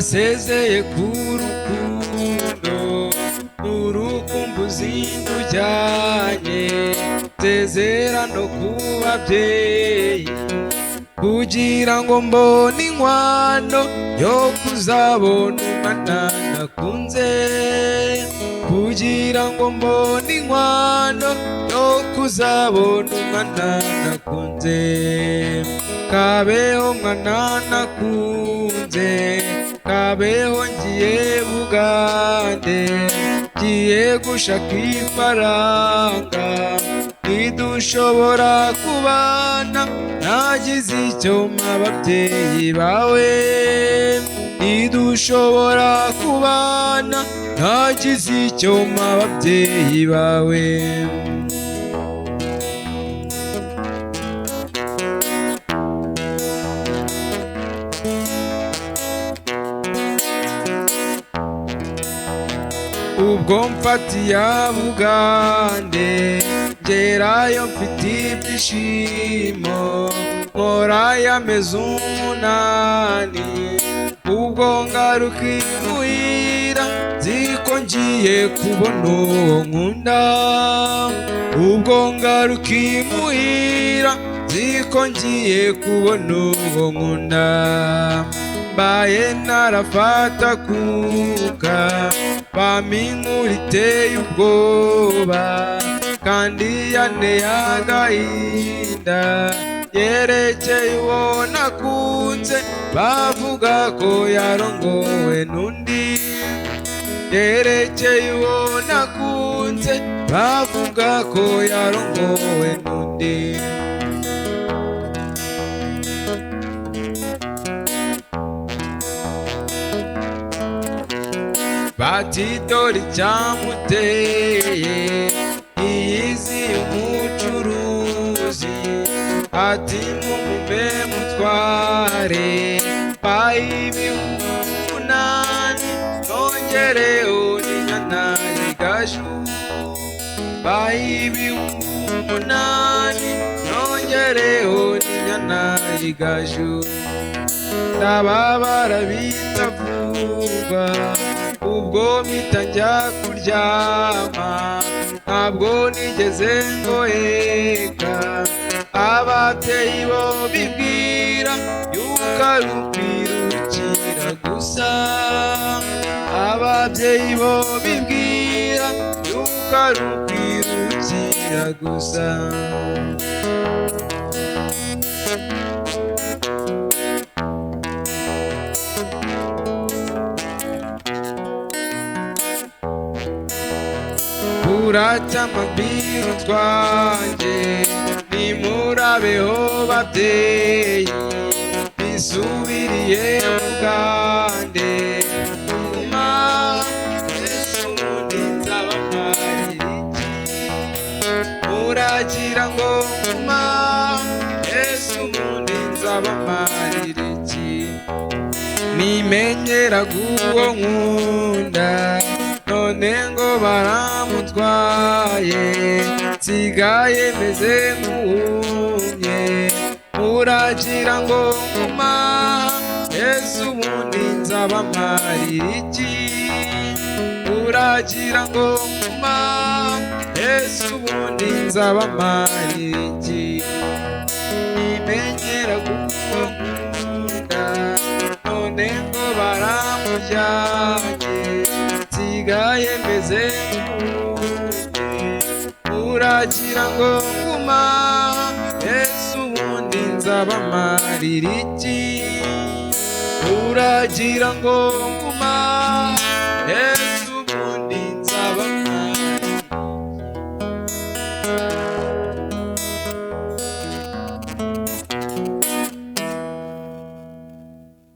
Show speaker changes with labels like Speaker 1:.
Speaker 1: nasezeye ku rukundo n'urukumbuzi ndujyanye, nsezera no ku babyeyi kugira ngo mbone inkwano yo kuzabona umwana nakunze, kugira ngo mbone inkwano yo kuzabona umwana nakunze. Kabeho mwana nakunze, kabeho ngiye Bugande, ngiye gushaka ifaranga, ntidushobora kubana nagize icyo ababyeyi bawe, ntidushobora kubana nagize icyo ababyeyi bawe. Ubwo mfatiye Bugande ngerayo mfite ibyishimo, nkora y'amezi 8, ubwo ngaruka imuhira nziko ngiye kubona uwo nkunda, ubwo ngaruka imuhira nziko ngiye kubona uwo nkunda. Mbaye narafata kuka bampa inkuru iteye ubwoba kandi yanteye agahinda, yerekeye uwo nakunze bavuga ko yarongowe n'undi, yerekeye uwo nakunze bavuga ko yarongowe n'undi. Bati dore icyamuteye yiyiziye umucuruzi, ati mumume mutware payi 8 nongereho n'inyana y'igaju, payi 8 nongereho n'inyana y'igaju. Ndababara bitavugwa ubwo mpita njya kuryama, ntabwo nigeze ngoheka, ababyeyi bo bibwira yuko ari ukwirukira gusa, ababyeyi bo bibwira yuko ari ukwirukira gusa. Buracya amabwiro twanjye nimurabeho babyeyi, bisubiriye Bugande nyuma Yesu ubundi nzabamarira iki, muragira ngo nyuma Yesu ubundi nzabamarira iki. Nimenyera guwo nkunda none ngo baramutwaye, nsigaye meze nk'uwumye, muragira ngo nguma Yesu ubundi nzabamarira iki, muragira ngo nguma Yesu ubundi nzabamarira iki. Nimenyera guwo nkunda none ngo baramujyanye, nsigaye meze nk'uwumye, muragira ngo nguma Yesu ubundi nzabamarira iki, muragira ngo nguma